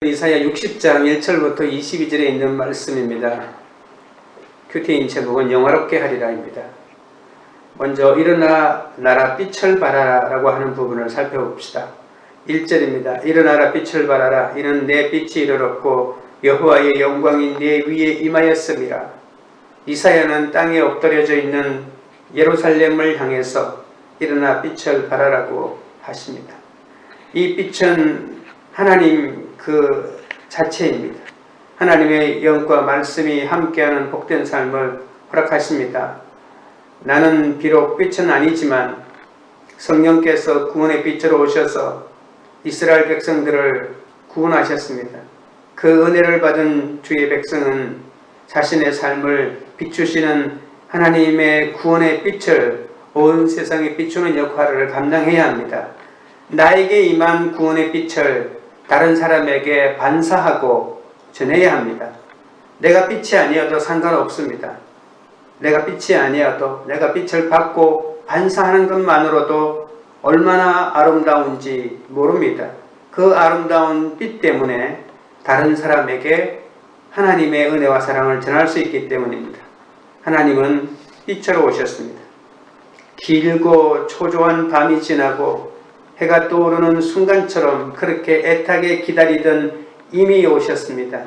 이사야 60장 1절부터 22절에 있는 말씀입니다. 큐티인 제목은 영화롭게 하리라입니다. 먼저 일어나 나라 빛을 발하라 라고 하는 부분을 살펴봅시다. 1절입니다. 일어나라 빛을 발하라. 이는 내 빛이 이르렀고 여호와의 영광이 내 위에 임하였음이라. 이사야는 땅에 엎드려져 있는 예루살렘을 향해서 일어나 빛을 발하라고 하십니다. 이 빛은 하나님 그 자체입니다. 하나님의 영과 말씀이 함께하는 복된 삶을 허락하십니다. 나는 비록 빛은 아니지만 성령께서 구원의 빛으로 오셔서 이스라엘 백성들을 구원하셨습니다. 그 은혜를 받은 주의 백성은 자신의 삶을 비추시는 하나님의 구원의 빛을 온 세상에 비추는 역할을 감당해야 합니다. 나에게 임한 구원의 빛을 다른 사람에게 반사하고 전해야 합니다. 내가 빛이 아니어도 상관없습니다. 내가 빛이 아니어도 내가 빛을 받고 반사하는 것만으로도 얼마나 아름다운지 모릅니다. 그 아름다운 빛 때문에 다른 사람에게 하나님의 은혜와 사랑을 전할 수 있기 때문입니다. 하나님은 빛으로 오셨습니다. 길고 초조한 밤이 지나고 해가 떠오르는 순간처럼 그렇게 애타게 기다리던 이미 오셨습니다.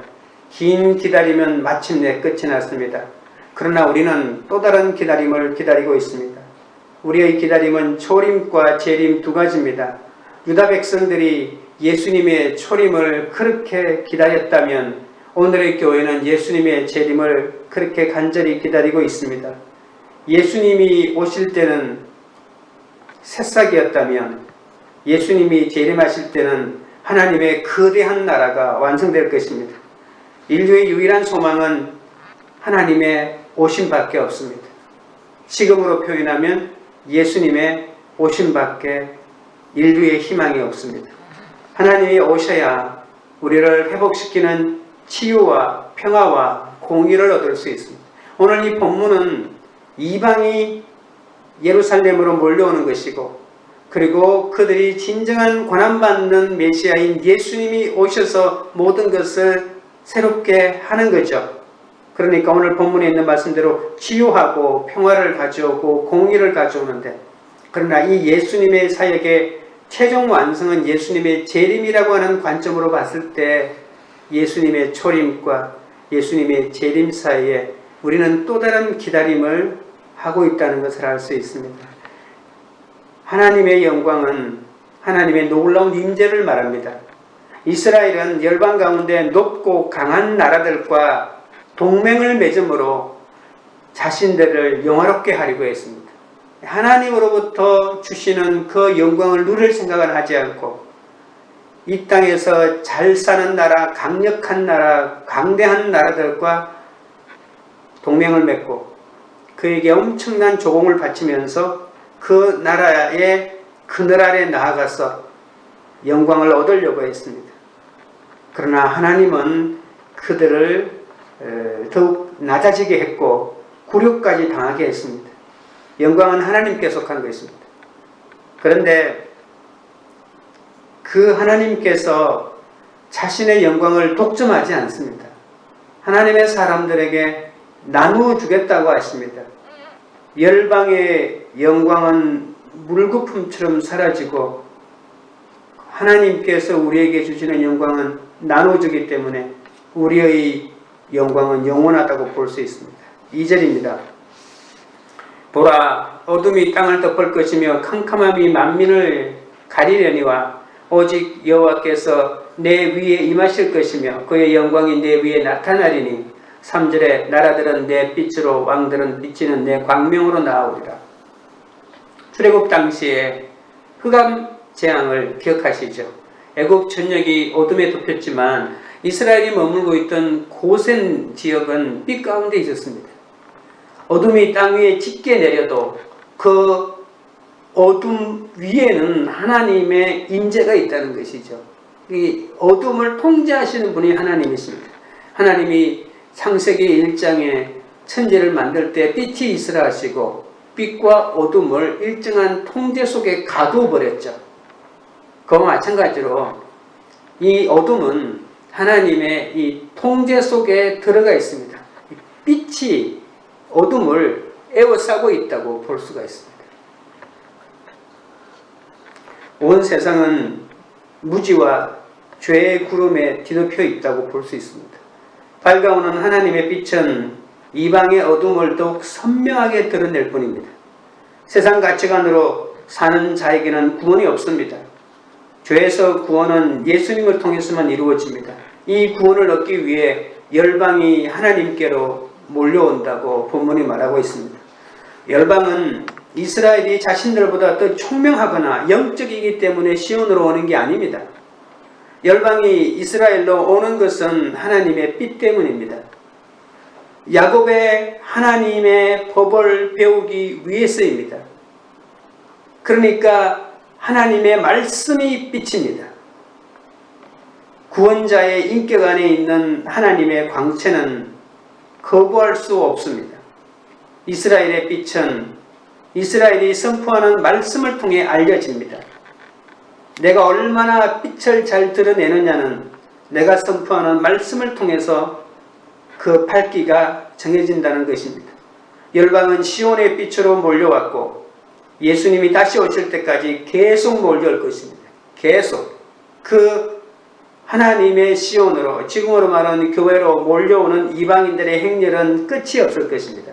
긴 기다리면 마침내 끝이 났습니다. 그러나 우리는 또 다른 기다림을 기다리고 있습니다. 우리의 기다림은 초림과 재림 두 가지입니다. 유다 백성들이 예수님의 초림을 그렇게 기다렸다면 오늘의 교회는 예수님의 재림을 그렇게 간절히 기다리고 있습니다. 예수님이 오실 때는 새싹이었다면 예수님이 재림하실 때는 하나님의 거대한 나라가 완성될 것입니다. 인류의 유일한 소망은 하나님의 오심밖에 없습니다. 지금으로 표현하면 예수님의 오심밖에 인류의 희망이 없습니다. 하나님이 오셔야 우리를 회복시키는 치유와 평화와 공의를 얻을 수 있습니다. 오늘 이 본문은 이방이 예루살렘으로 몰려오는 것이고 그리고 그들이 진정한 고난받는 메시아인 예수님이 오셔서 모든 것을 새롭게 하는 거죠. 그러니까 오늘 본문에 있는 말씀대로 치유하고 평화를 가져오고 공의를 가져오는데, 그러나 이 예수님의 사역의 최종 완성은 예수님의 재림이라고 하는 관점으로 봤을 때 예수님의 초림과 예수님의 재림 사이에 우리는 또 다른 기다림을 하고 있다는 것을 알 수 있습니다. 하나님의 영광은 하나님의 놀라운 임재를 말합니다. 이스라엘은 열방 가운데 높고 강한 나라들과 동맹을 맺음으로 자신들을 영화롭게 하려고 했습니다. 하나님으로부터 주시는 그 영광을 누릴 생각을 하지 않고 이 땅에서 잘 사는 나라, 강력한 나라, 강대한 나라들과 동맹을 맺고 그에게 엄청난 조공을 바치면서 그 나라의 그늘 아래 나아가서 영광을 얻으려고 했습니다. 그러나 하나님은 그들을 더욱 낮아지게 했고 굴욕까지 당하게 했습니다. 영광은 하나님께 속한 것입니다. 그런데 그 하나님께서 자신의 영광을 독점하지 않습니다. 하나님의 사람들에게 나누어 주겠다고 하십니다. 열방의 영광은 물거품처럼 사라지고 하나님께서 우리에게 주시는 영광은 나눠주기 때문에 우리의 영광은 영원하다고 볼 수 있습니다. 2절입니다. 보라, 어둠이 땅을 덮을 것이며 캄캄함이 만민을 가리려니와 오직 여호와께서 내 위에 임하실 것이며 그의 영광이 내 위에 나타나리니 3절에 나라들은 내 빛으로 왕들은 비치는 내 광명으로 나아오리라. 출애굽 당시에 흑암 재앙을 기억하시죠? 애굽 전역이 어둠에 덮였지만 이스라엘이 머물고 있던 고센 지역은 빛 가운데 있었습니다. 어둠이 땅 위에 짙게 내려도 그 어둠 위에는 하나님의 임재가 있다는 것이죠. 이 어둠을 통제하시는 분이 하나님이십니다. 하나님이 창세기 1장에 천지를 만들 때 빛이 있으라 하시고 빛과 어둠을 일정한 통제 속에 가두어 버렸죠. 그와 마찬가지로 이 어둠은 하나님의 이 통제 속에 들어가 있습니다. 빛이 어둠을 에워싸고 있다고 볼 수가 있습니다. 온 세상은 무지와 죄의 구름에 뒤덮여 있다고 볼 수 있습니다. 밝아오는 하나님의 빛은 이방의 어둠을 더욱 선명하게 드러낼 뿐입니다. 세상 가치관으로 사는 자에게는 구원이 없습니다. 죄에서 구원은 예수님을 통해서만 이루어집니다. 이 구원을 얻기 위해 열방이 하나님께로 몰려온다고 본문이 말하고 있습니다. 열방은 이스라엘이 자신들보다 더 총명하거나 영적이기 때문에 시온으로 오는 게 아닙니다. 열방이 이스라엘로 오는 것은 하나님의 빛 때문입니다. 야곱의 하나님의 법을 배우기 위해서입니다. 그러니까 하나님의 말씀이 빛입니다. 구원자의 인격 안에 있는 하나님의 광채는 거부할 수 없습니다. 이스라엘의 빛은 이스라엘이 선포하는 말씀을 통해 알려집니다. 내가 얼마나 빛을 잘 드러내느냐는 내가 선포하는 말씀을 통해서 그 밝기가 정해진다는 것입니다. 열방은 시온의 빛으로 몰려왔고 예수님이 다시 오실 때까지 계속 몰려올 것입니다. 계속 그 하나님의 시온으로, 지금으로 말하는 교회로 몰려오는 이방인들의 행렬은 끝이 없을 것입니다.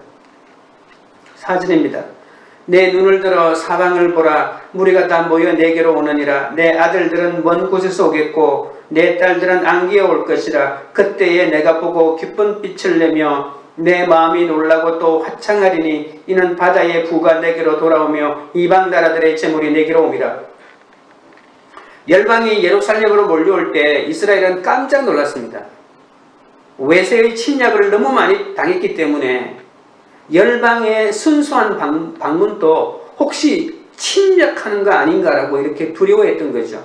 4절입니다. 내 눈을 들어 사방을 보라. 무리가 다 모여 내게로 오느니라. 내 아들들은 먼 곳에서 오겠고 내 딸들은 안기어 올 것이라. 그때에 내가 보고 기쁜 빛을 내며 내 마음이 놀라고 또 화창하리니 이는 바다의 부가 내게로 돌아오며 이방 나라들의 재물이 내게로 옵니다. 열방이 예루살렘으로 몰려올 때 이스라엘은 깜짝 놀랐습니다. 외세의 침략을 너무 많이 당했기 때문에 열방의 순수한 방문도 혹시 침략하는 거 아닌가라고 이렇게 두려워했던 거죠.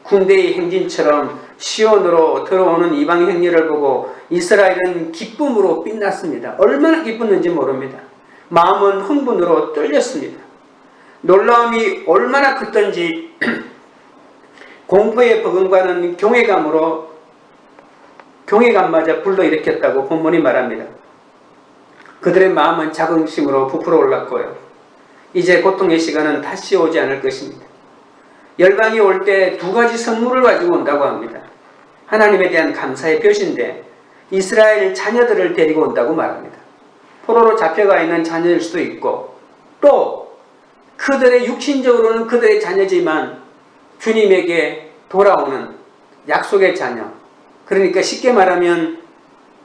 군대의 행진처럼 시온으로 들어오는 이방 행렬을 보고 이스라엘은 기쁨으로 빛났습니다. 얼마나 기뻤는지 모릅니다. 마음은 흥분으로 떨렸습니다. 놀라움이 얼마나 컸던지 공포에 버금가는 경외감마저 불러일으켰다고 본문이 말합니다. 그들의 마음은 자긍심으로 부풀어 올랐고요. 이제 고통의 시간은 다시 오지 않을 것입니다. 열방이 올 때 두 가지 선물을 가지고 온다고 합니다. 하나님에 대한 감사의 표시인데 이스라엘 자녀들을 데리고 온다고 말합니다. 포로로 잡혀가 있는 자녀일 수도 있고 또 그들의 육신적으로는 그들의 자녀지만 주님에게 돌아오는 약속의 자녀. 그러니까 쉽게 말하면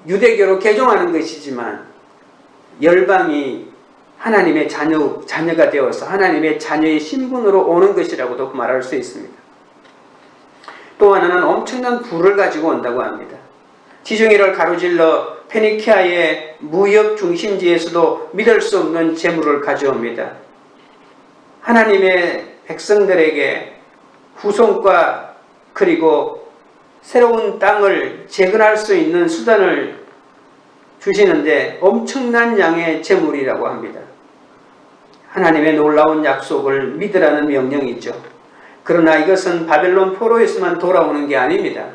유대교로 개종하는 것이지만 열방이 하나님의 자녀가 되어서 하나님의 자녀의 신분으로 오는 것이라고도 말할 수 있습니다. 또 하나는 엄청난 부를 가지고 온다고 합니다. 지중해를 가로질러 페니키아의 무역 중심지에서도 믿을 수 없는 재물을 가져옵니다. 하나님의 백성들에게 후손과 그리고 새로운 땅을 재건할 수 있는 수단을 주시는데 엄청난 양의 재물이라고 합니다. 하나님의 놀라운 약속을 믿으라는 명령이죠. 그러나 이것은 바벨론 포로에서만 돌아오는 게 아닙니다.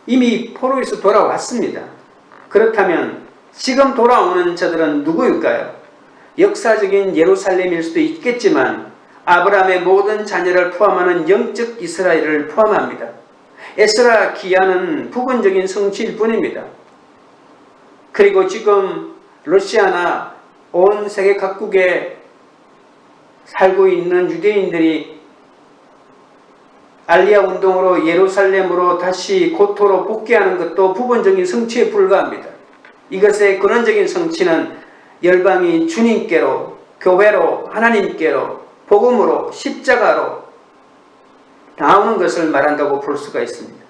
이미 포로에서 돌아왔습니다. 그렇다면 지금 돌아오는 저들은 누구일까요? 역사적인 예루살렘일 수도 있겠지만 아브라함의 모든 자녀를 포함하는 영적 이스라엘을 포함합니다. 에스라 기야는 부분적인 성취일 뿐입니다. 그리고 지금 러시아나 온 세계 각국에 살고 있는 유대인들이 알리아 운동으로 예루살렘으로 다시 고토로 복귀하는 것도 부분적인 성취에 불과합니다. 이것의 근원적인 성취는 열방이 주님께로, 교회로, 하나님께로, 복음으로, 십자가로 나오는 것을 말한다고 볼 수가 있습니다.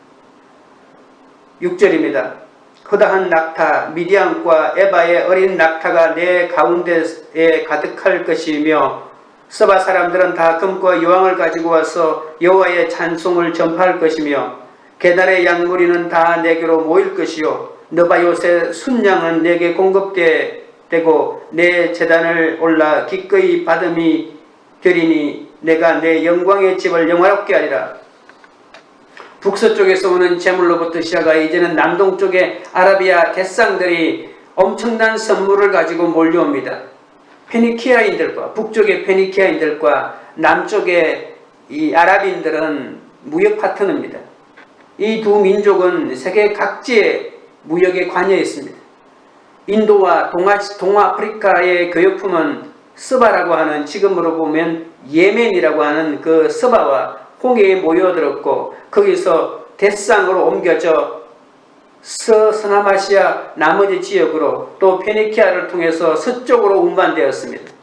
6절입니다. 허다한 낙타, 미디안과 에바의 어린 낙타가 내 가운데에 가득할 것이며 서바 사람들은 다 금과 여왕을 가지고 와서 여호와의 찬송을 전파할 것이며 게달의 양무리는 다 내게로 모일 것이요 느바요새 순양은 내게 공급되고 내 제단을 올라 기꺼이 받음이 되리니 내가 내 영광의 집을 영화롭게 하리라. 북서쪽에서 오는 제물로부터 시작하 이제는 남동쪽의 아라비아 대상들이 엄청난 선물을 가지고 몰려옵니다. 페니키아인들과 북쪽의 페니키아인들과 남쪽의 이 아랍인들은 무역 파트너입니다. 이 두 민족은 세계 각지의 무역에 관여했습니다. 인도와 동아프리카의 교역품은 스바라고 하는, 지금으로 보면 예멘이라고 하는 그 스바와 홍해에 모여들었고, 거기서 대상으로 옮겨져 서서남아시아 나머지 지역으로 또 페니키아를 통해서 서쪽으로 운반되었습니다.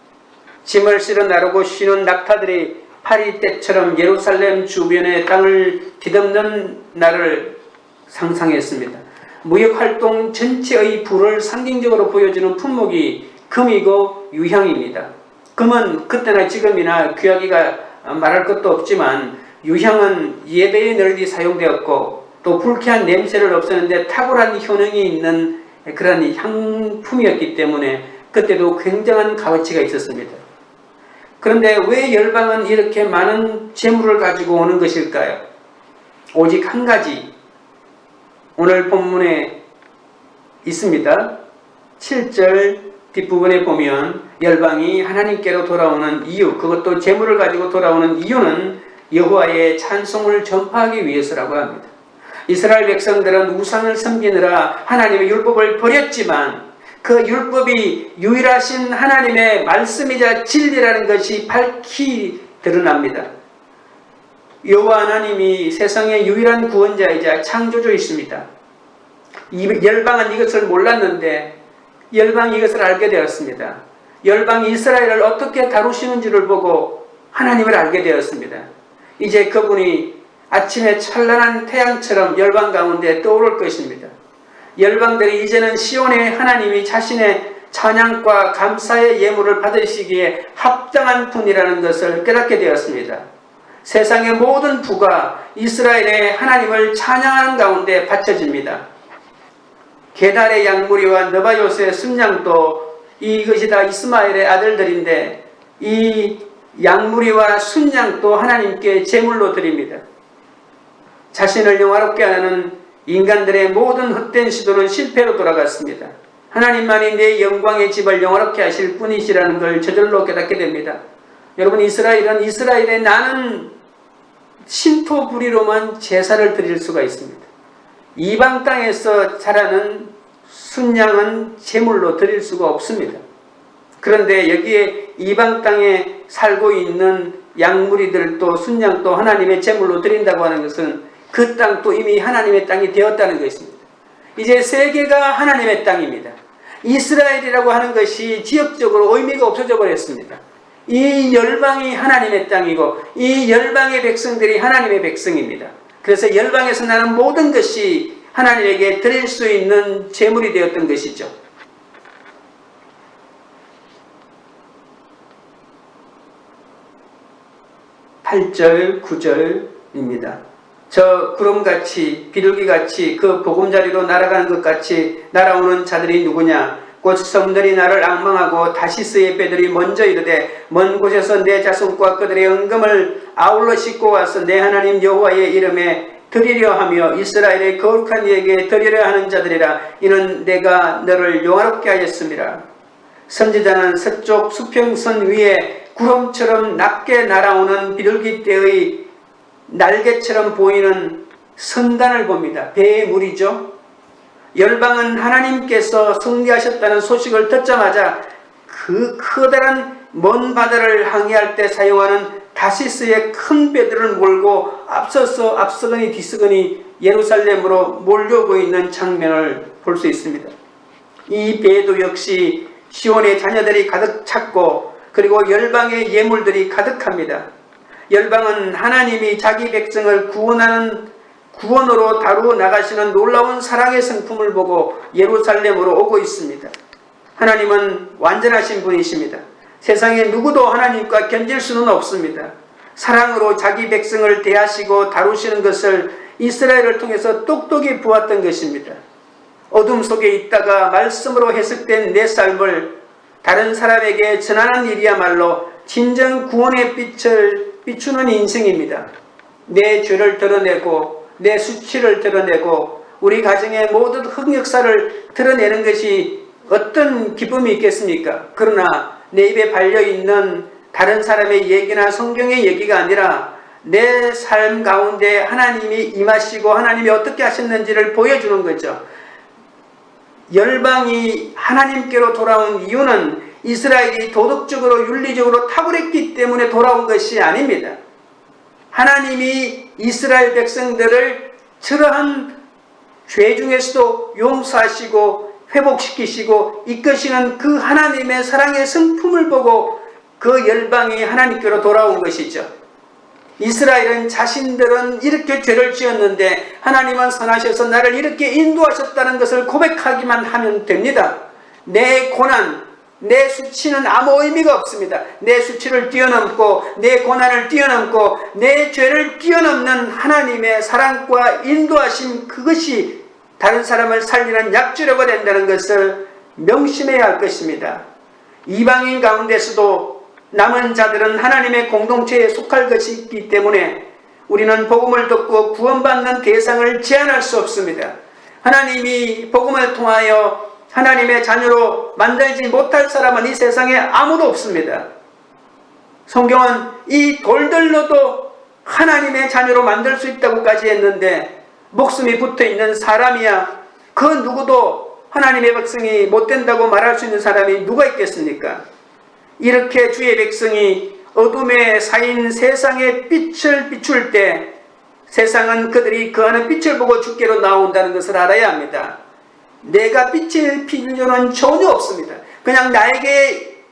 짐을 실어 나르고 쉬는 낙타들이 파리 때처럼 예루살렘 주변의 땅을 뒤덮는 날을 상상했습니다. 무역활동 전체의 부를 상징적으로 보여주는 품목이 금이고 유향입니다. 금은 그때나 지금이나 귀하기가 말할 것도 없지만, 유향은 예배에 널리 사용되었고 또 불쾌한 냄새를 없애는데 탁월한 효능이 있는 그런 향품이었기 때문에 그때도 굉장한 값어치가 있었습니다. 그런데 왜 열방은 이렇게 많은 재물을 가지고 오는 것일까요? 오직 한 가지, 오늘 본문에 있습니다. 7절 뒷부분에 보면 열방이 하나님께로 돌아오는 이유, 그것도 재물을 가지고 돌아오는 이유는 여호와의 찬송을 전파하기 위해서라고 합니다. 이스라엘 백성들은 우상을 섬기느라 하나님의 율법을 버렸지만 그 율법이 유일하신 하나님의 말씀이자 진리라는 것이 밝히 드러납니다. 여호와 하나님이 세상의 유일한 구원자이자 창조주이십니다. 열방은 이것을 몰랐는데 열방이 이것을 알게 되었습니다. 열방이 이스라엘을 어떻게 다루시는지를 보고 하나님을 알게 되었습니다. 이제 그분이 아침에 찬란한 태양처럼 열방 가운데 떠오를 것입니다. 열방들이 이제는 시온의 하나님이 자신의 찬양과 감사의 예물을 받으시기에 합당한 분이라는 것을 깨닫게 되었습니다. 세상의 모든 부가 이스라엘의 하나님을 찬양하는 가운데 바쳐집니다. 게달의 양무리와 느바요스의 순양도 이것이 다 이스마엘의 아들들인데 이 양무리와 순양도 하나님께 제물로 드립니다. 자신을 영화롭게 하는 인간들의 모든 헛된 시도는 실패로 돌아갔습니다. 하나님만이 내 영광의 집을 영화롭게 하실 분이시라는 걸 저절로 깨닫게 됩니다. 여러분, 이스라엘은 이스라엘의 나는 신토 부리로만 제사를 드릴 수가 있습니다. 이방 땅에서 자라는 순양은 제물로 드릴 수가 없습니다. 그런데 여기에 이방 땅에 살고 있는 양무리들도 순양도 하나님의 제물로 드린다고 하는 것은 그 땅도 이미 하나님의 땅이 되었다는 것입니다. 이제 세계가 하나님의 땅입니다. 이스라엘이라고 하는 것이 지역적으로 의미가 없어져 버렸습니다. 이 열방이 하나님의 땅이고 이 열방의 백성들이 하나님의 백성입니다. 그래서 열방에서 나는 모든 것이 하나님에게 드릴 수 있는 제물이 되었던 것이죠. (8절) (9절입니다) 저 구름같이 비둘기같이 그 보금자리로 날아가는 것 같이 날아오는 자들이 누구냐? 곧 섬들이 나를 앙망하고 다시스의 배들이 먼저 이르되 먼 곳에서 내 자손과 그들의 은금을 아울러 싣고 와서 내 하나님 여호와의 이름에 드리려 하며 이스라엘의 거룩한 이에게 드리려 하는 자들이라. 이는 내가 너를 영화롭게 하였음이라. 선지자는 서쪽 수평선 위에 구름처럼 낮게 날아오는 비둘기떼의 날개처럼 보이는 선단을 봅니다. 배의 물이죠. 열방은 하나님께서 승리하셨다는 소식을 듣자마자 그 커다란 먼 바다를 항해할 때 사용하는 다시스의 큰 배들을 몰고 앞서거니 뒤서거니 예루살렘으로 몰려오고 있는 장면을 볼 수 있습니다. 이 배도 역시 시온의 자녀들이 가득 찼고 그리고 열방의 예물들이 가득합니다. 열방은 하나님이 자기 백성을 구원으로 다루어 나가시는 놀라운 사랑의 성품을 보고 예루살렘으로 오고 있습니다. 하나님은 완전하신 분이십니다. 세상에 누구도 하나님과 견질 수는 없습니다. 사랑으로 자기 백성을 대하시고 다루시는 것을 이스라엘을 통해서 똑똑히 보았던 것입니다. 어둠 속에 있다가 말씀으로 해석된 내 삶을 다른 사람에게 전하는 일이야말로 진정 구원의 빛을 비추는 인생입니다. 내 죄를 드러내고 내 수치를 드러내고 우리 가정의 모든 흑역사를 드러내는 것이 어떤 기쁨이 있겠습니까? 그러나 내 입에 발려있는 다른 사람의 얘기나 성경의 얘기가 아니라 내 삶 가운데 하나님이 임하시고 하나님이 어떻게 하셨는지를 보여주는 거죠. 열방이 하나님께로 돌아온 이유는 이스라엘이 도덕적으로 윤리적으로 탁월했기 때문에 돌아온 것이 아닙니다. 하나님이 이스라엘 백성들을 저러한 죄 중에서도 용서하시고 회복시키시고 이끄시는 그 하나님의 사랑의 성품을 보고 그 열방이 하나님께로 돌아온 것이죠. 이스라엘은 자신들은 이렇게 죄를 지었는데 하나님은 선하셔서 나를 이렇게 인도하셨다는 것을 고백하기만 하면 됩니다. 내 고난, 내 수치는 아무 의미가 없습니다. 내 수치를 뛰어넘고 내 고난을 뛰어넘고 내 죄를 뛰어넘는 하나님의 사랑과 인도하심, 그것이 다른 사람을 살리는 약주려가 된다는 것을 명심해야 할 것입니다. 이방인 가운데서도 남은 자들은 하나님의 공동체에 속할 것이기 때문에 우리는 복음을 듣고 구원받는 대상을 제한할 수 없습니다. 하나님이 복음을 통하여 하나님의 자녀로 만들지 못할 사람은 이 세상에 아무도 없습니다. 성경은 이 돌들로도 하나님의 자녀로 만들 수 있다고까지 했는데 목숨이 붙어있는 사람이야 그 누구도 하나님의 백성이 못된다고 말할 수 있는 사람이 누가 있겠습니까? 이렇게 주의 백성이 어둠에 쌓인 세상의 빛을 비출 때 세상은 그들이 거하는 빛을 보고 주께로 나온다는 것을 알아야 합니다. 내가 빛을 필요는 전혀 없습니다. 그냥 나에게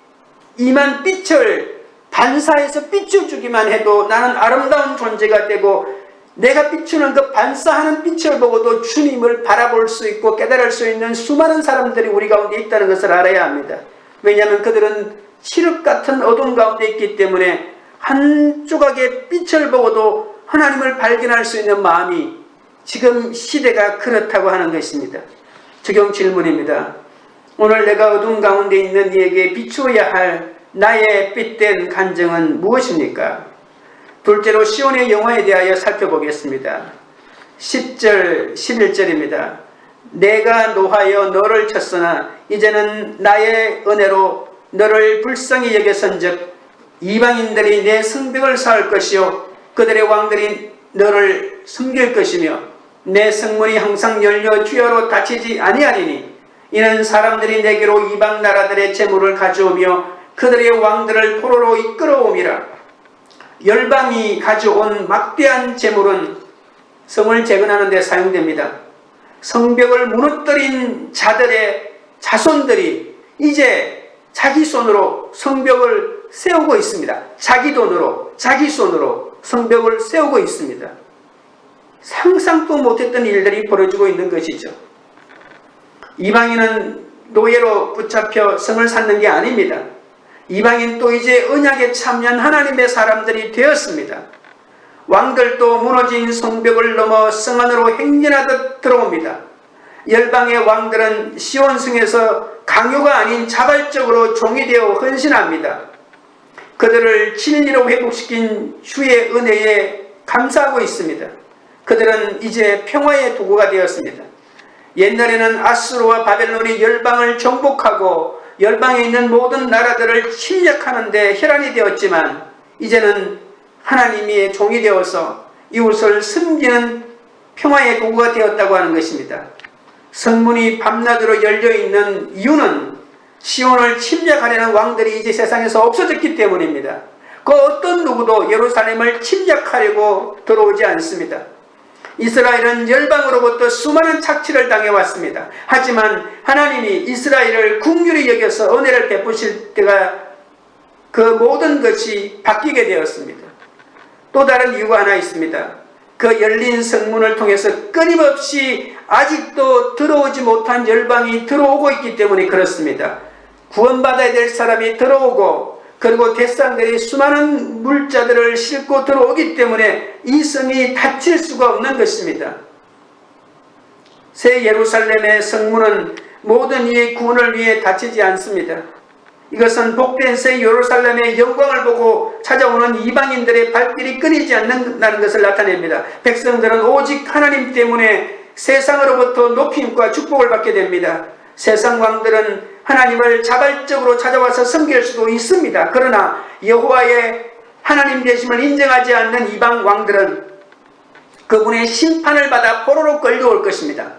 임한 빛을 반사해서 비춰주기만 해도 나는 아름다운 존재가 되고 내가 비추는 그 반사하는 빛을 보고도 주님을 바라볼 수 있고 깨달을 수 있는 수많은 사람들이 우리 가운데 있다는 것을 알아야 합니다. 왜냐하면 그들은 칠흑 같은 어둠 가운데 있기 때문에 한 조각의 빛을 보고도 하나님을 발견할 수 있는 마음이 지금 시대가 그렇다고 하는 것입니다. 적용 질문입니다. 오늘 내가 어둠 가운데 있는 이에게 비추어야 할 나의 빛된 간증은 무엇입니까? 둘째로 시온의 영화에 대하여 살펴보겠습니다. 10절 11절입니다. 내가 노하여 너를 쳤으나 이제는 나의 은혜로 너를 불쌍히 여겨선즉 이방인들이 내 성벽을 쌓을 것이요 그들의 왕들이 너를 섬길 것이며 내 성문이 항상 열려 주야로 닫히지 아니하리니 이는 사람들이 내게로 이방 나라들의 재물을 가져오며 그들의 왕들을 포로로 이끌어오미라. 열방이 가져온 막대한 재물은 성을 재건하는 데 사용됩니다. 성벽을 무너뜨린 자들의 자손들이 이제 자기 손으로 성벽을 세우고 있습니다. 자기 돈으로, 자기 손으로 성벽을 세우고 있습니다. 상상도 못했던 일들이 벌어지고 있는 것이죠. 이방인은 노예로 붙잡혀 성을 쌓는 게 아닙니다. 이방인도 이제 언약에 참여한 하나님의 사람들이 되었습니다. 왕들도 무너진 성벽을 넘어 성 안으로 행진하듯 들어옵니다. 열방의 왕들은 시온성에서 강요가 아닌 자발적으로 종이 되어 헌신합니다. 그들을 진리로 회복시킨 주의 은혜에 감사하고 있습니다. 그들은 이제 평화의 도구가 되었습니다. 옛날에는 아수르와 바벨론이 열방을 정복하고 열방에 있는 모든 나라들을 침략하는 데 혈안이 되었지만 이제는 하나님의 종이 되어서 이웃을 섬기는 평화의 도구가 되었다고 하는 것입니다. 성문이 밤낮으로 열려있는 이유는 시온을 침략하려는 왕들이 이제 세상에서 없어졌기 때문입니다. 그 어떤 누구도 예루살렘을 침략하려고 들어오지 않습니다. 이스라엘은 열방으로부터 수많은 착취를 당해왔습니다. 하지만 하나님이 이스라엘을 긍휼히 여겨서 은혜를 베푸실 때가 그 모든 것이 바뀌게 되었습니다. 또 다른 이유가 하나 있습니다. 그 열린 성문을 통해서 끊임없이 아직도 들어오지 못한 열방이 들어오고 있기 때문에 그렇습니다. 구원받아야 될 사람이 들어오고 그리고 대상들이 수많은 물자들을 싣고 들어오기 때문에 이 성이 닫힐 수가 없는 것입니다. 새 예루살렘의 성문은 모든 이의 구원을 위해 닫히지 않습니다. 이것은 복된 새 예루살렘의 영광을 보고 찾아오는 이방인들의 발길이 끊이지 않는다는 것을 나타냅니다. 백성들은 오직 하나님 때문에 세상으로부터 높임과 축복을 받게 됩니다. 세상 왕들은 하나님을 자발적으로 찾아와서 섬길 수도 있습니다. 그러나 여호와의 하나님 되심을 인정하지 않는 이방 왕들은 그분의 심판을 받아 포로로 끌려올 것입니다.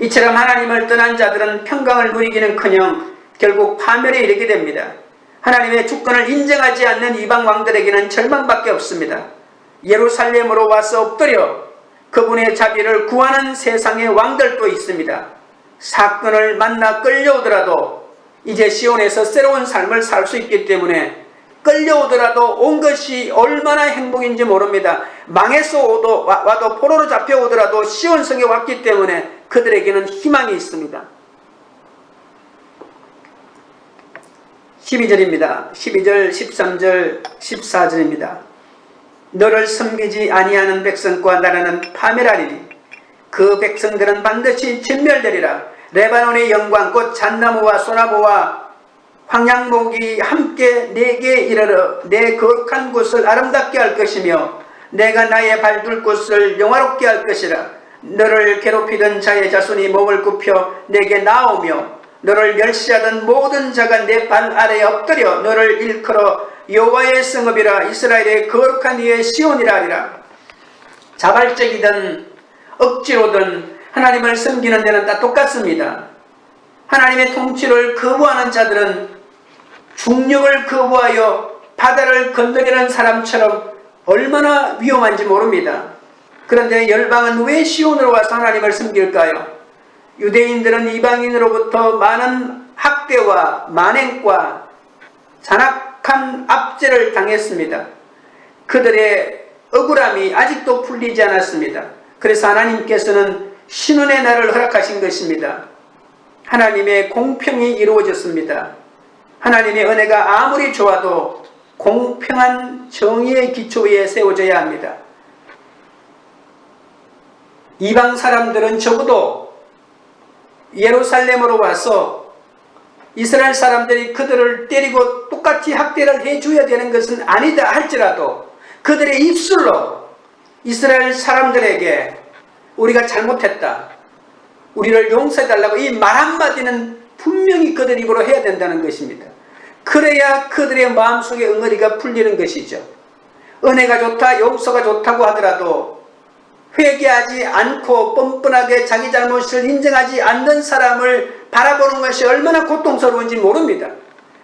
이처럼 하나님을 떠난 자들은 평강을 누리기는커녕 결국 파멸에 이르게 됩니다. 하나님의 주권을 인정하지 않는 이방 왕들에게는 절망밖에 없습니다. 예루살렘으로 와서 엎드려 그분의 자비를 구하는 세상의 왕들도 있습니다. 사건을 만나 끌려오더라도 이제 시온에서 새로운 삶을 살 수 있기 때문에 끌려오더라도 온 것이 얼마나 행복인지 모릅니다. 망해서 와도 포로로 잡혀오더라도 시온성에 왔기 때문에 그들에게는 희망이 있습니다. 12절입니다. 12절, 13절, 14절입니다. 너를 섬기지 아니하는 백성과 나라는 파멸하리니 그 백성들은 반드시 진멸되리라. 레바논의 영광 곧 잣나무와 소나무와 황양목이 함께 내게 이르러 내 거룩한 곳을 아름답게 할 것이며 내가 나의 발둘 곳을 영화롭게 할 것이라. 너를 괴롭히던 자의 자손이 몸을 굽혀 내게 나오며 너를 멸시하던 모든 자가 내 발 아래에 엎드려 너를 일컬어 여호와의 성읍이라 이스라엘의 거룩한 이의 시온이라 하리라. 자발적이든 억지로든 하나님을 섬기는 데는 다 똑같습니다. 하나님의 통치를 거부하는 자들은 중력을 거부하여 바다를 건너려는 사람처럼 얼마나 위험한지 모릅니다. 그런데 열방은 왜 시온으로 와서 하나님을 섬길까요? 유대인들은 이방인으로부터 많은 학대와 만행과 잔악한 압제를 당했습니다. 그들의 억울함이 아직도 풀리지 않았습니다. 그래서 하나님께서는 신원의 날을 허락하신 것입니다. 하나님의 공평이 이루어졌습니다. 하나님의 은혜가 아무리 좋아도 공평한 정의의 기초 위에 세워져야 합니다. 이방 사람들은 적어도 예루살렘으로 와서 이스라엘 사람들이 그들을 때리고 똑같이 학대를 해줘야 되는 것은 아니다 할지라도 그들의 입술로 이스라엘 사람들에게 우리가 잘못했다, 우리를 용서해달라고 이 말 한마디는 분명히 그들 입으로 해야 된다는 것입니다. 그래야 그들의 마음속에 응어리가 풀리는 것이죠. 은혜가 좋다, 용서가 좋다고 하더라도 회개하지 않고 뻔뻔하게 자기 잘못을 인정하지 않는 사람을 바라보는 것이 얼마나 고통스러운지 모릅니다.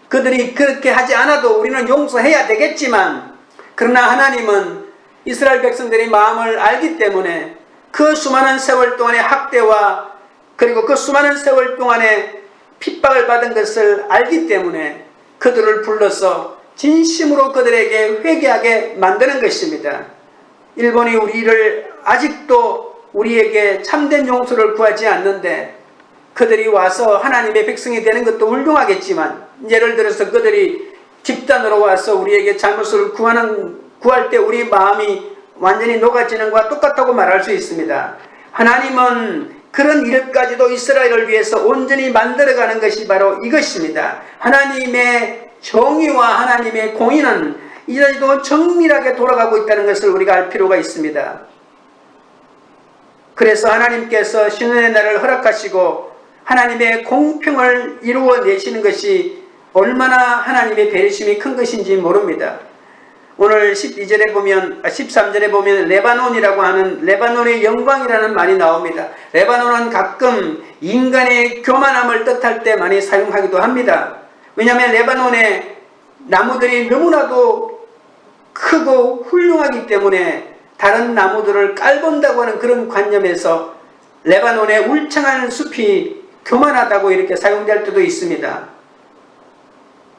그들이 그렇게 하지 않아도 우리는 용서해야 되겠지만, 그러나 하나님은 이스라엘 백성들의 마음을 알기 때문에 그 수많은 세월 동안의 학대와 그리고 그 수많은 세월 동안의 핍박을 받은 것을 알기 때문에 그들을 불러서 진심으로 그들에게 회개하게 만드는 것입니다. 일본이 우리를 아직도 우리에게 참된 용서를 구하지 않는데 그들이 와서 하나님의 백성이 되는 것도 훌륭하겠지만, 예를 들어서 그들이 집단으로 와서 우리에게 잘못을 구할 때 우리 마음이 완전히 녹아지는 것과 똑같다고 말할 수 있습니다. 하나님은 그런 일까지도 이스라엘을 위해서 온전히 만들어가는 것이 바로 이것입니다. 하나님의 정의와 하나님의 공의는 이제도 정밀하게 돌아가고 있다는 것을 우리가 알 필요가 있습니다. 그래서 하나님께서 신원의 날을 허락하시고 하나님의 공평을 이루어내시는 것이 얼마나 하나님의 배려심이 큰 것인지 모릅니다. 오늘 13절에 보면 레바논이라고 하는 레바논의 영광이라는 말이 나옵니다. 레바논은 가끔 인간의 교만함을 뜻할 때 많이 사용하기도 합니다. 왜냐하면 레바논의 나무들이 너무나도 크고 훌륭하기 때문에 다른 나무들을 깔본다고 하는 그런 관념에서 레바논의 울창한 숲이 교만하다고 이렇게 사용될 때도 있습니다.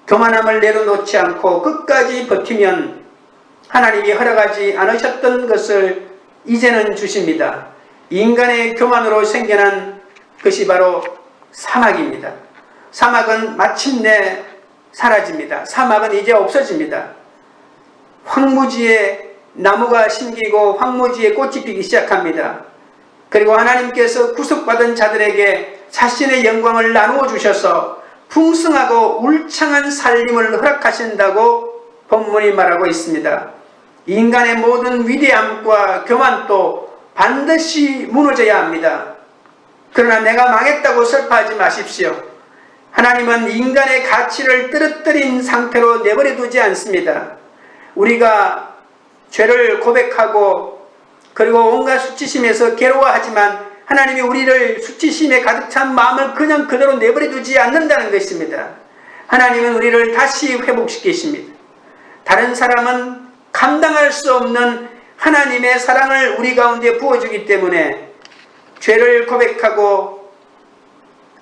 교만함을 내려놓지 않고 끝까지 버티면 하나님이 허락하지 않으셨던 것을 이제는 주십니다. 인간의 교만으로 생겨난 것이 바로 사막입니다. 사막은 마침내 사라집니다. 사막은 이제 없어집니다. 황무지에 나무가 심기고 황무지에 꽃이 피기 시작합니다. 그리고 하나님께서 구속받은 자들에게 자신의 영광을 나누어 주셔서 풍성하고 울창한 살림을 허락하신다고 본문이 말하고 있습니다. 인간의 모든 위대함과 교만도 반드시 무너져야 합니다. 그러나 내가 망했다고 슬퍼하지 마십시오. 하나님은 인간의 가치를 떨어뜨린 상태로 내버려 두지 않습니다. 우리가 죄를 고백하고 그리고 온갖 수치심에서 괴로워하지만 하나님이 우리를 수치심에 가득 찬 마음을 그냥 그대로 내버려 두지 않는다는 것입니다. 하나님은 우리를 다시 회복시키십니다. 다른 사람은 감당할 수 없는 하나님의 사랑을 우리 가운데 부어주기 때문에 죄를 고백하고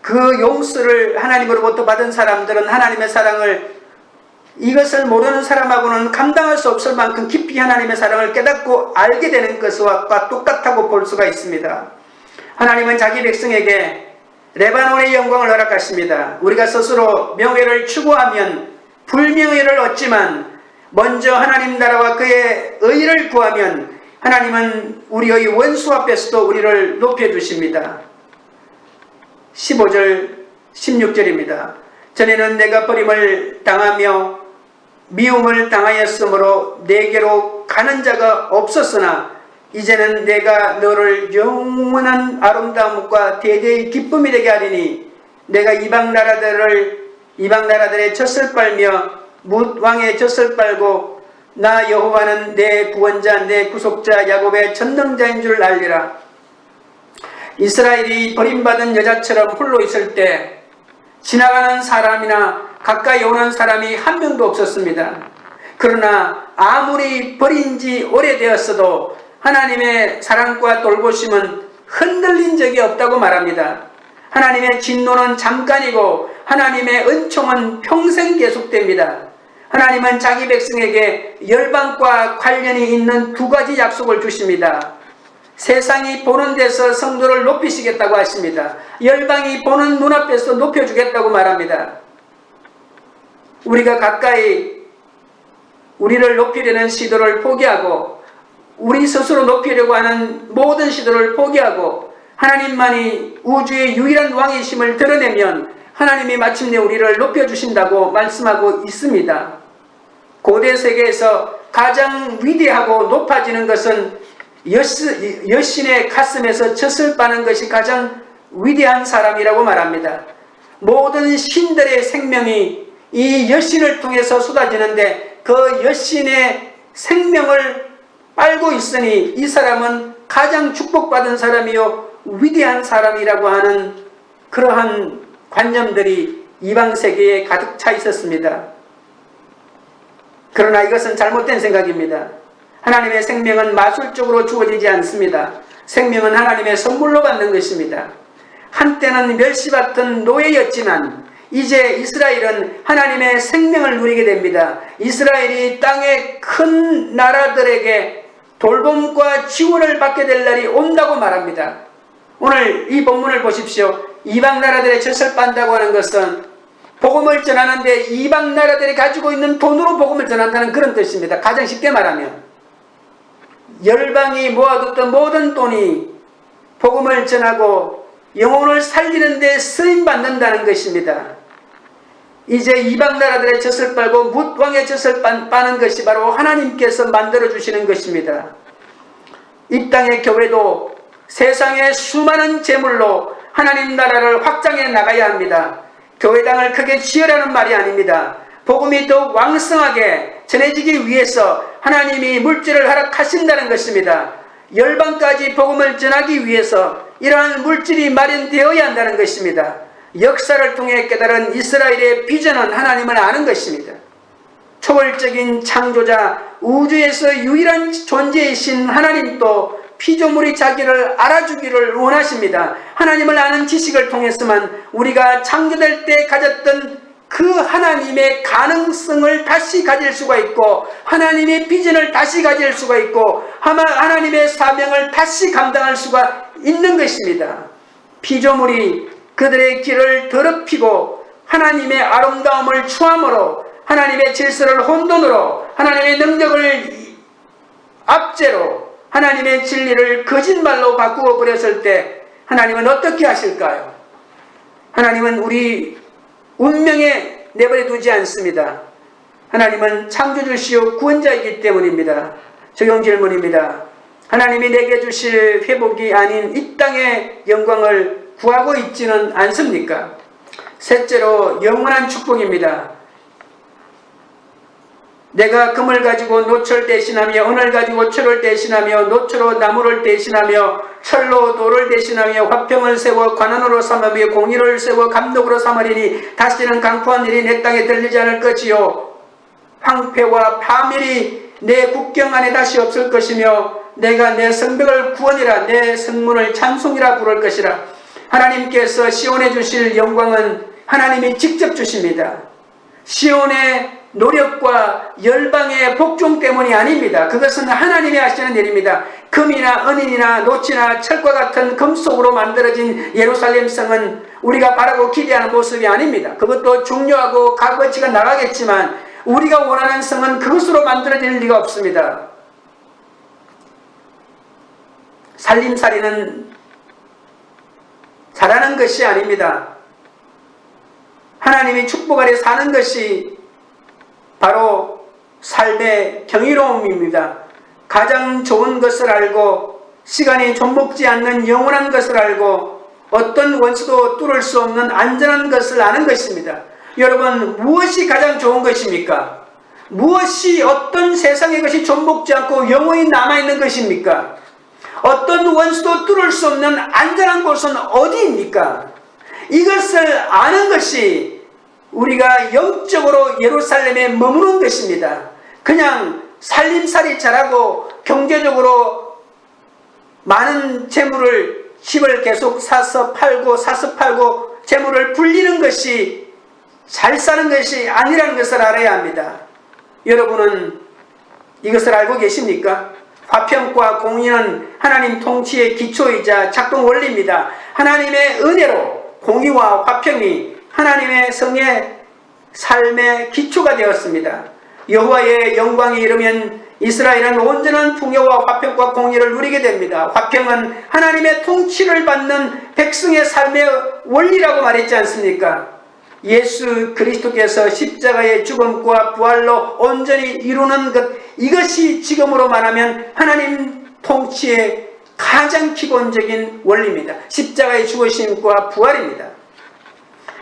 그 용서를 하나님으로부터 받은 사람들은 하나님의 사랑을 이것을 모르는 사람하고는 감당할 수 없을 만큼 깊이 하나님의 사랑을 깨닫고 알게 되는 것과 똑같다고 볼 수가 있습니다. 하나님은 자기 백성에게 레바논의 영광을 허락하십니다. 우리가 스스로 명예를 추구하면 불명예를 얻지만 먼저 하나님 나라와 그의 의를 구하면 하나님은 우리의 원수 앞에서도 우리를 높여주십니다. 15절 16절입니다. 전에는 내가 버림을 당하며 미움을 당하였으므로 내게로 가는 자가 없었으나 이제는 내가 너를 영원한 아름다움과 대대의 기쁨이 되게 하리니 내가 이방 나라들의 젖을 빨며 뭇 왕의 젖을 빨고 나 여호와는 내 구원자 내 구속자 야곱의 전능자인 줄 알리라. 이스라엘이 버림받은 여자처럼 홀로 있을 때 지나가는 사람이나 가까이 오는 사람이 한 명도 없었습니다. 그러나 아무리 버린 지 오래되었어도 하나님의 사랑과 돌보심은 흔들린 적이 없다고 말합니다. 하나님의 진노는 잠깐이고 하나님의 은총은 평생 계속됩니다. 하나님은 자기 백성에게 열방과 관련이 있는 두 가지 약속을 주십니다. 세상이 보는 데서 성도를 높이시겠다고 하십니다. 열방이 보는 눈앞에서 높여주겠다고 말합니다. 우리가 가까이 우리를 높이려는 시도를 포기하고 우리 스스로 높이려고 하는 모든 시도를 포기하고 하나님만이 우주의 유일한 왕이심을 드러내면 하나님이 마침내 우리를 높여주신다고 말씀하고 있습니다. 고대 세계에서 가장 위대하고 높아지는 것은 여신의 가슴에서 젖을 빠는 것이 가장 위대한 사람이라고 말합니다. 모든 신들의 생명이 이 여신을 통해서 쏟아지는데 그 여신의 생명을 빨고 있으니 이 사람은 가장 축복받은 사람이요 위대한 사람이라고 하는 그러한 관념들이 이방 세계에 가득 차 있었습니다. 그러나 이것은 잘못된 생각입니다. 하나님의 생명은 마술적으로 주어지지 않습니다. 생명은 하나님의 선물로 받는 것입니다. 한때는 멸시받던 노예였지만 이제 이스라엘은 하나님의 생명을 누리게 됩니다. 이스라엘이 땅의 큰 나라들에게 돌봄과 지원을 받게 될 날이 온다고 말합니다. 오늘 이 본문을 보십시오. 이방 나라들의 젖을 빤다고 하는 것은 복음을 전하는데 이방 나라들이 가지고 있는 돈으로 복음을 전한다는 그런 뜻입니다. 가장 쉽게 말하면 열방이 모아뒀던 모든 돈이 복음을 전하고 영혼을 살리는 데 쓰임받는다는 것입니다. 이제 이방 나라들의 젖을 빨고 뭇 왕의 젖을 빠는 것이 바로 하나님께서 만들어주시는 것입니다. 이 땅의 교회도 세상의 수많은 재물로 하나님 나라를 확장해 나가야 합니다. 교회당을 크게 지으라는 말이 아닙니다. 복음이 더욱 왕성하게 전해지기 위해서 하나님이 물질을 허락하신다는 것입니다. 열방까지 복음을 전하기 위해서 이러한 물질이 마련되어야 한다는 것입니다. 역사를 통해 깨달은 이스라엘의 비전은 하나님을 아는 것입니다. 초월적인 창조자, 우주에서 유일한 존재이신 하나님도 피조물이 자기를 알아주기를 원하십니다. 하나님을 아는 지식을 통해서만 우리가 창조될 때 가졌던 그 하나님의 가능성을 다시 가질 수가 있고 하나님의 비전을 다시 가질 수가 있고 하나님의 사명을 다시 감당할 수가 있는 것입니다. 피조물이 그들의 길을 더럽히고 하나님의 아름다움을 추함으로 하나님의 질서를 혼돈으로 하나님의 능력을 압제로 하나님의 진리를 거짓말로 바꾸어 버렸을 때 하나님은 어떻게 하실까요? 하나님은 우리 운명에 내버려 두지 않습니다. 하나님은 창조주시오 구원자이기 때문입니다. 적용 질문입니다. 하나님이 내게 주실 회복이 아닌 이 땅의 영광을 구하고 있지는 않습니까? 셋째로 영원한 축복입니다. 내가 금을 가지고 노철 대신하며 은을 가지고 철을 대신하며 노초로 나무를 대신하며 철로 돌을 대신하며 화평을 세워 관원으로 삼으며 공의를 세워 감독으로 삼으리니 다시는 강포한 일이 내 땅에 들리지 않을 것이요 황폐와 파멸이 내 국경 안에 다시 없을 것이며 내가 내 성벽을 구원이라 내 성문을 찬송이라 부를 것이라. 하나님께서 시온에 주실 영광은 하나님이 직접 주십니다. 시온의 노력과 열방의 복종 때문이 아닙니다. 그것은 하나님이 하시는 일입니다. 금이나 은이나 노치나 철과 같은 금속으로 만들어진 예루살렘 성은 우리가 바라고 기대하는 모습이 아닙니다. 그것도 중요하고 값어치가 나가겠지만 우리가 원하는 성은 그것으로 만들어질 리가 없습니다. 살림살이는 잘하는 것이 아닙니다. 하나님이 축복 아래 사는 것이 바로 삶의 경이로움입니다. 가장 좋은 것을 알고 시간이 좀먹지 않는 영원한 것을 알고 어떤 원수도 뚫을 수 없는 안전한 것을 아는 것입니다. 여러분, 무엇이 가장 좋은 것입니까? 무엇이 어떤 세상의 것이 좀먹지 않고 영원히 남아있는 것입니까? 어떤 원수도 뚫을 수 없는 안전한 곳은 어디입니까? 이것을 아는 것이 우리가 영적으로 예루살렘에 머무는 것입니다. 그냥 살림살이 잘하고 경제적으로 많은 재물을 집을 계속 사서 팔고 재물을 불리는 것이 잘 사는 것이 아니라는 것을 알아야 합니다. 여러분은 이것을 알고 계십니까? 화평과 공의는 하나님 통치의 기초이자 작동 원리입니다. 하나님의 은혜로 공의와 화평이 하나님의 성의 삶의 기초가 되었습니다. 여호와의 영광이 이르면 이스라엘은 온전한 풍요와 화평과 공의를 누리게 됩니다. 화평은 하나님의 통치를 받는 백성의 삶의 원리라고 말했지 않습니까? 예수 그리스도께서 십자가의 죽음과 부활로 온전히 이루는 것, 이것이 지금으로 말하면 하나님 통치의 가장 기본적인 원리입니다. 십자가의 죽으심과 부활입니다.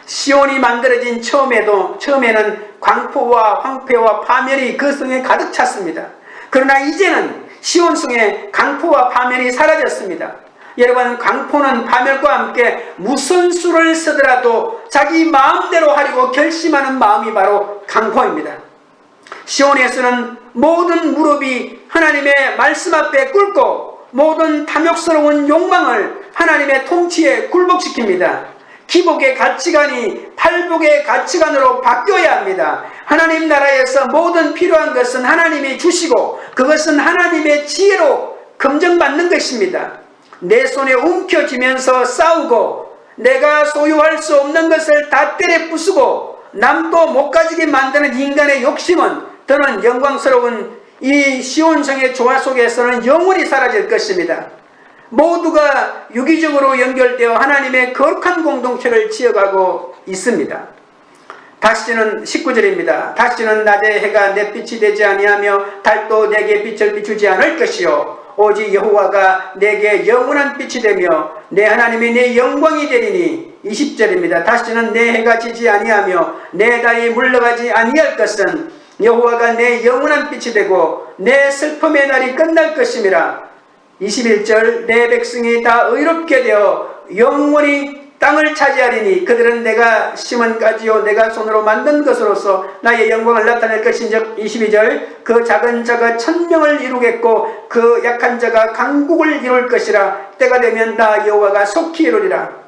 시온이 만들어진 처음에는 광포와 황폐와 파멸이 그 성에 가득 찼습니다. 그러나 이제는 시온성에 강포와 파멸이 사라졌습니다. 여러분, 강포는 파멸과 함께 무슨 수를 쓰더라도 자기 마음대로 하려고 결심하는 마음이 바로 강포입니다. 시온에서는 모든 무릎이 하나님의 말씀 앞에 꿇고 모든 탐욕스러운 욕망을 하나님의 통치에 굴복시킵니다. 기복의 가치관이 팔복의 가치관으로 바뀌어야 합니다. 하나님 나라에서 모든 필요한 것은 하나님이 주시고 그것은 하나님의 지혜로 검증받는 것입니다. 내 손에 움켜쥐면서 싸우고 내가 소유할 수 없는 것을 다 때려 부수고 남도 못 가지게 만드는 인간의 욕심은 더는 영광스러운 이 시온성의 조화 속에서는 영원히 사라질 것입니다. 모두가 유기적으로 연결되어 하나님의 거룩한 공동체를 지어가고 있습니다. 다시는 19절입니다. 다시는 낮에 해가 내 빛이 되지 아니하며 달도 내게 빛을 비추지 않을 것이요 오직 여호와가 내게 영원한 빛이 되며 내 하나님이 내 영광이 되리니. 20절입니다. 다시는 내 해가 지지 아니하며 내 달이 물러가지 아니할 것은 여호와가 내 영원한 빛이 되고 내 슬픔의 날이 끝날 것임이라. 21절 내 백성이 다 의롭게 되어 영원히 땅을 차지하리니 그들은 내가 심은 가지요 내가 손으로 만든 것으로서 나의 영광을 나타낼 것인즉. 22절 그 작은 자가 천명을 이루겠고 그 약한 자가 강국을 이룰 것이라. 때가 되면 나 여호와가 속히 이루리라.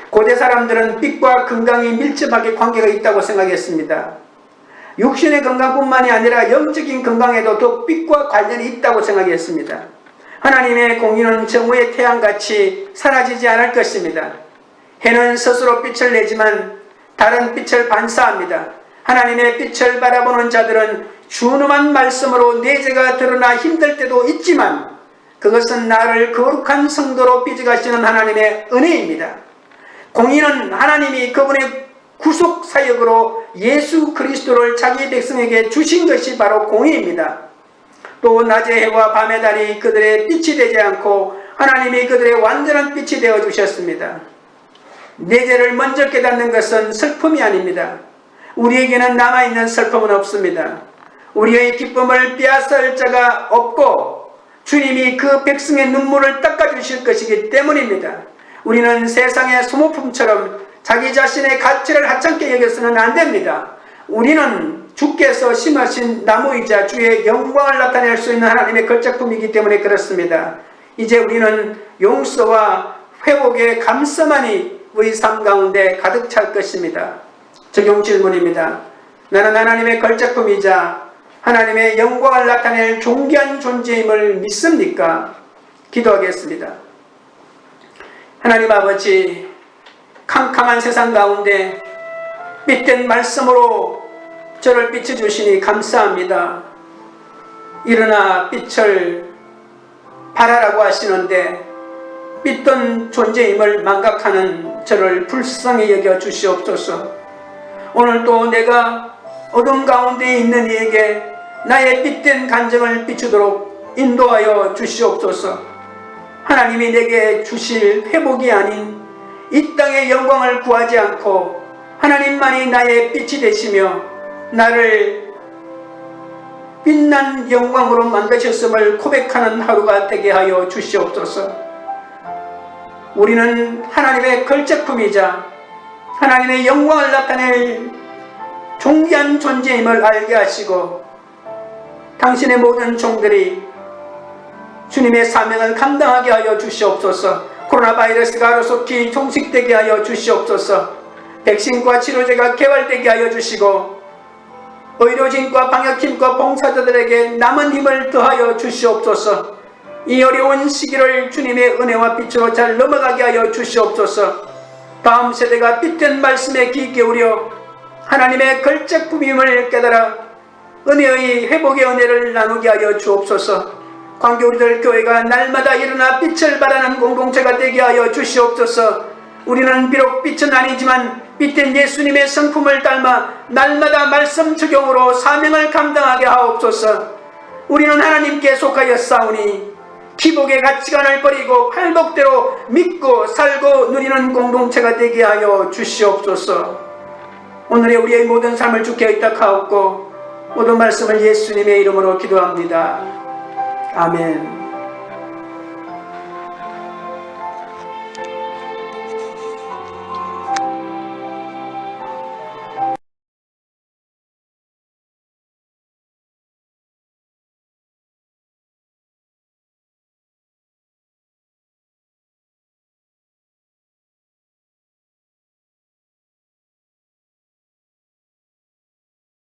고대 사람들은 빛과 건강이 밀접하게 관계가 있다고 생각했습니다. 육신의 건강뿐만이 아니라 영적인 건강에도 더 빛과 관련이 있다고 생각했습니다. 하나님의 공의는 정오의 태양같이 사라지지 않을 것입니다. 해는 스스로 빛을 내지만 다른 빛을 반사합니다. 하나님의 빛을 바라보는 자들은 준엄한 말씀으로 내 죄가 드러나 힘들 때도 있지만 그것은 나를 거룩한 성도로 빚어가시는 하나님의 은혜입니다. 공의는 하나님이 그분의 구속 사역으로 예수 그리스도를 자기 백성에게 주신 것이 바로 공의입니다. 또 낮의 해와 밤의 달이 그들의 빛이 되지 않고 하나님이 그들의 완전한 빛이 되어 주셨습니다. 내 죄를 먼저 깨닫는 것은 슬픔이 아닙니다. 우리에게는 남아있는 슬픔은 없습니다. 우리의 기쁨을 빼앗을 자가 없고 주님이 그 백성의 눈물을 닦아주실 것이기 때문입니다. 우리는 세상의 소모품처럼 자기 자신의 가치를 하찮게 여겨서는 안 됩니다. 우리는 주께서 심으신 나무이자 주의 영광을 나타낼 수 있는 하나님의 걸작품이기 때문에 그렇습니다. 이제 우리는 용서와 회복의 감사만이 우리 삶 가운데 가득 찰 것입니다. 적용 질문입니다. 나는 하나님의 걸작품이자 하나님의 영광을 나타낼 존귀한 존재임을 믿습니까? 기도하겠습니다. 하나님 아버지, 캄캄한 세상 가운데 빛된 말씀으로 저를 비춰주시니 감사합니다. 일어나 빛을 발하라고 하시는데 빛던 존재임을 망각하는 저를 불쌍히 여겨 주시옵소서. 오늘도 내가 어둠 가운데 있는 이에게 나의 빛된 간증을 비추도록 인도하여 주시옵소서. 하나님이 내게 주실 회복이 아닌 이 땅의 영광을 구하지 않고 하나님만이 나의 빛이 되시며 나를 빛난 영광으로 만드셨음을 고백하는 하루가 되게 하여 주시옵소서. 우리는 하나님의 걸작품이자 하나님의 영광을 나타낼 존귀한 존재임을 알게 하시고 당신의 모든 종들이 주님의 사명을 감당하게 하여 주시옵소서. 코로나 바이러스가 하루속히 종식되게 하여 주시옵소서. 백신과 치료제가 개발되게 하여 주시고 의료진과 방역팀과 봉사자들에게 남은 힘을 더하여 주시옵소서. 이 어려운 시기를 주님의 은혜와 빛으로 잘 넘어가게 하여 주시옵소서. 다음 세대가 빛된 말씀에 귀 기울여 하나님의 걸작품임을 깨달아 은혜의 회복의 은혜를 나누게 하여 주옵소서. 관계 우리들 교회가 날마다 일어나 빛을 발하는 공동체가 되게 하여 주시옵소서. 우리는 비록 빛은 아니지만 빛된 예수님의 성품을 닮아 날마다 말씀 적용으로 사명을 감당하게 하옵소서. 우리는 하나님께 속하여 싸우니 기복의 가치관을 버리고 팔복대로 믿고 살고 누리는 공동체가 되게 하여 주시옵소서. 오늘의 우리의 모든 삶을 주께 의탁하옵고 모든 말씀을 예수님의 이름으로 기도합니다. 아멘.